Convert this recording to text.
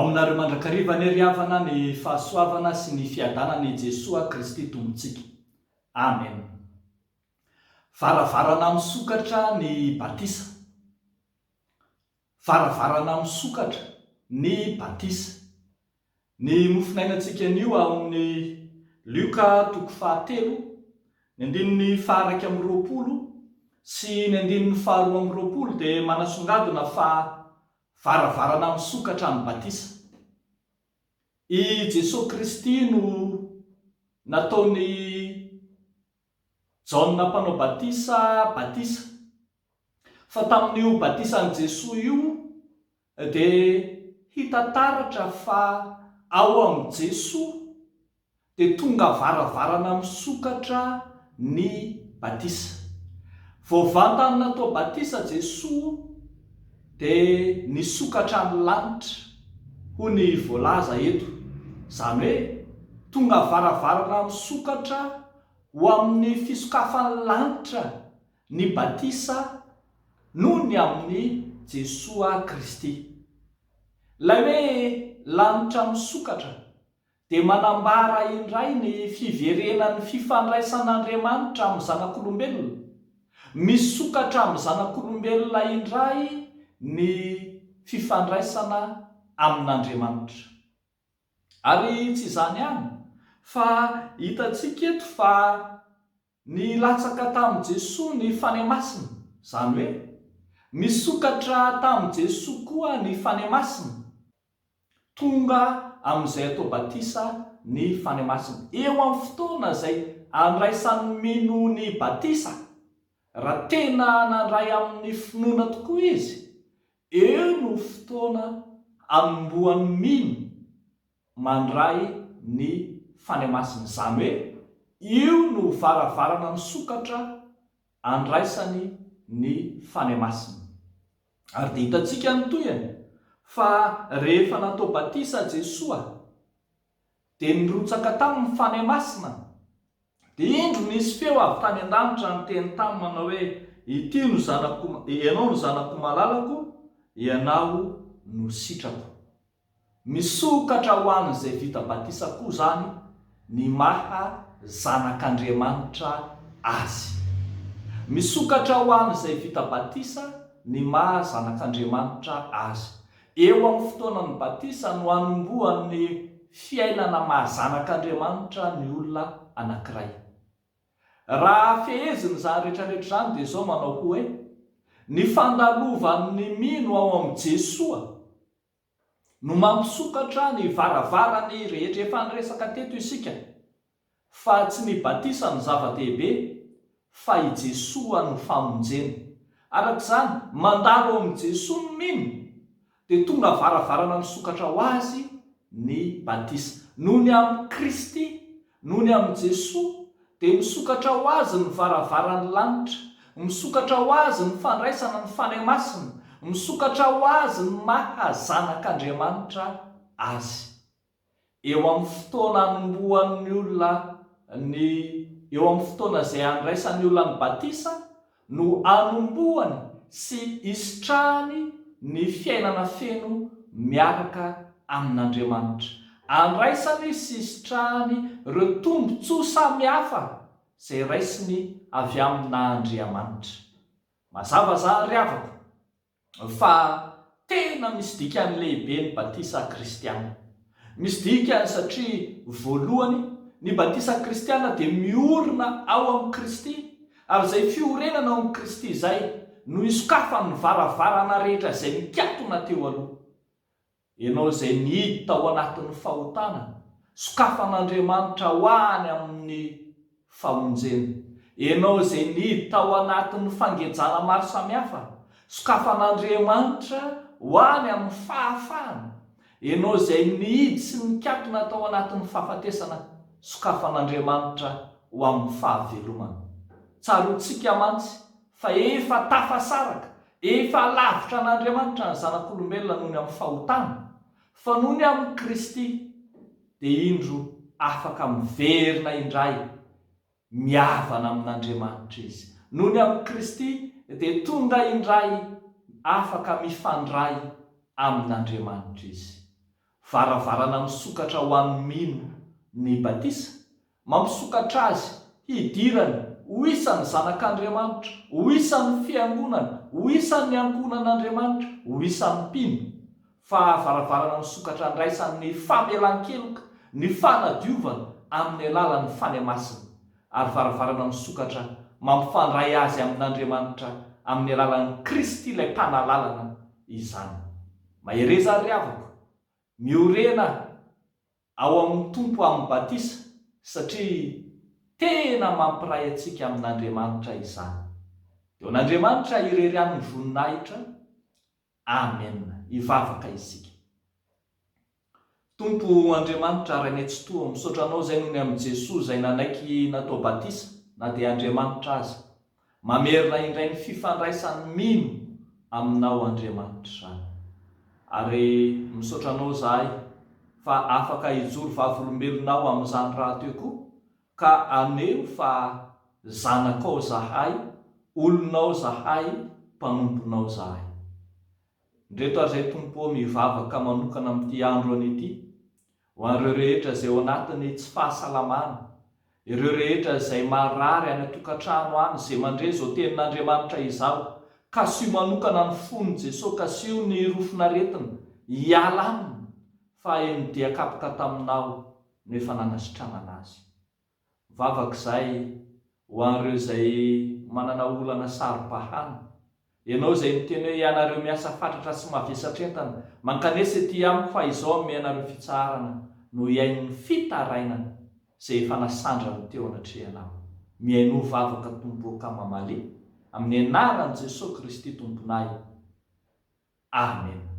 aminareo mandrakariva ny riavana ny fahasoavana sy ny fiadanany Jesosy Kristy tompontsika. Amen. Varavarana misokatra ny Batisa. Varavarana misokatra ny Batisa. Ny mofinainantsika anio amin'ny LIOKA 3, ny andininy faharaiky amby 20 sy ny andininy faharoa amby 20 dia manasongadina fa varavarana misokatra ny Batisa. I Jesosy Kristy no nataony Jaona mpanao Batisa. Fa tamin'io Batisa ny Jesosy io dia hita taratra fa ao amin'ny Jesosy dia tonga varavarana misokatra ny Batisa. Vao natao Batisa Jesosy dia nisokatra ny lanitra, ho ny voalaza eto. Izany hoe tonga varavarana misokatra ho amin'ny fisokafan'ny lanitra ny Batisa noho ny amin'ny Jesosy Kristy. Ilay hoe lanitra misokatra dia manambara indray ny fiverenan'ny fifandraisan'Andriamanitra amin'ny zanak'olombelona. Misokatra amin'ny zanak'olombelona indray ny fifandraisana amin'Andriamanitra. Ary tsy izany ihany, fa hitantsika eto fa ny latsaka tamin'i Jesosy ny Fanahy Masina. Izany hoe misokatra tamin'i Jesosy koa ny Fanahy Masina. Tonga amin'izay atao Batisa ny Fanahy Masina. Eo amin'ny fotoana izay andraisan'ny mino ny Batisa, raha tena nandray amin'ny finoana tokoa izy, eo no fotoana amboan'ny mino mandray ny Fanahy Masina. Izany hoe io no varavarana misokatra andraisany ny Fanahy Masina. Ary dia hitantsika ny toyany fa rehefa natao Batisa Jesosy dia nirotsaka tamin'ny Fanahy Masina. Dia indro nisy feo avy tany an-danitra niteny taminy manao hoe ity no Zanako, Hianao no Zanako malalako, Hianao no sitrako. Misokatra ho an'izay vita Batisa koa zany ny maha zanak'Andriamanitra azy. Misokatra ho an'izay vita Batisa ny maha zanak'Andriamanitra azy. Eo amin'ny fotoanan'ny Batisa no hanombohan'ny fiainana maha zanak'Andriamanitra ny olona anankiray. Raha feheziny izany rehetrarehetra izany dia izao manao hoe ny fandalovan'ny mino ao amin'ny Jesosy no mampisokatra ny varavarany rehetra. Efa niresaka teto isika fa tsy ny Batisa ny zava-dehibe fa i Jesosy no famonjena. Arak'izany mandalo ao amin'ny Jesosy ny mino dia tonga varavarana misokatra ho azy ny Batisa. Noho ny amin'ny Kristy, noho ny amin'ny Jesosy dia misokatra ho azy ny varavaran'ny lanitra, misokatra ho azy ny fandraisana ny Fanahy Masina, misokatra ho azy ny maha zanak'Andriamanitra azy. Eo amin'ny fotoana hanombohan'ny olona eo amin'ny fotoana izay andraisan'ny olona ny Batisa no hanombohany sy hisitrahany ny fiainana feno miaraka amin'Andriamanitra. Andraisany sy hisitrahany ireo tombotsoa samihafa izay raisiny avy amin'Andriamanitra. Mazava zany riavako fa tena misy dikany lehibe ny Batisa kristiana. Misy dikany satria voalohany ny Batisa kristiana dia miorina ao amin'ny Kristy, ary izay fiorenana ao amin'ny Kristy izay no isokafan'ny varavarana rehetra izay nikatona teo aloha. Ianao izay nihidy tao anatin'ny fahotana, sokafan'Andriamanitra ho any amin'ny famonjena. Ianao izay nihidy tao anatin'ny fangejana maro samihafa, sokafan'Andriamanitra ho any amin'ny fahafahana. Ianao izay nihidy sy nikatona tao anatin'ny fahafatesana, sokafan'Andriamanitra ho amin'ny fahavelomana. Tsaroantsika mantsy fa efa tafasaraka, efa lavitra an'Andriamanitra ny zanak'olombelona noho ny amin'ny fahotana, fa noho ny amin'ny Kristy dia indro afaka miverina indray mihavana amin'Andriamanitra izy. Noho ny amin'ny Kristy dia tonga indray afaka mifandray amin'Andriamanitra izy. varavarana misokatra ho an'ny mino ny Batisa, mampisokatra azy hidirany ho isan'ny zanak'Andriamanitra, ho isan'ny fiangonana, ho isan'ny ankonan'Andriamanitra, ho isan'ny mpino. Fa varavarana misokatra andraisan'ny famelan-keloka, ny fanadiovana amin'ny alalan'ny Fanahy Masina, ary varavarana misokatra mampifandray azy amin'Andriamanitra amin'ny alalan'ny Kristy ilay mpanalalana izany. Mahereza ry havako, miorena ao amin'ny tompo amin'ny Batisa, satria tena mampiray antsika amin'Andriamanitra izany. Eo an'Andriamanitra irery amin'ny voninahitra. Amen. Ivavaka isika. Tompo Andriamanitra ray netsotoa, misaotra anao zay nohony amin'ny Jesosy zay nanaiky natao Batisa, na dia Andriamanitra azy, mamerina indray ny fifandraisan'ny mino aminao Andriamanitra zany. Ary misaotra anao zahay fa afaka hijoro vavolombelonao amin'izany raha teo koa, ka aneo fa zanakao zahay, olonao zahay, mpanomponao zahay. Ndreto ary zay tompo mivavaka manokana amin'ity andro an'ity, ho an'ireo rehetra izay ao anatiny tsy fahasalamana, ireo rehetra izay marary any atokantrano any, izay mandre izao tenin'Andriamanitra izao, ka sy manokana ny fon'ny Jesosy, ka sy ny rofonaretina hiala aminy, fa eny dia kapoka taminao no efa nanasitranana azy. Vavaka izay ho an'ireo izay manana olana sarom-pahana, ianao izay miteny hoe ianareo miasa fatratra sy mavesatra entana, mankanesa ety amiko fa izao mianareo fitsarana no iain'ny fitarainana izay efa nasandrany teo anatrehanao. Miaino vavaka tompoka mamaly amin'ny anaran'i Jesosy Kristy tomponay. Amen.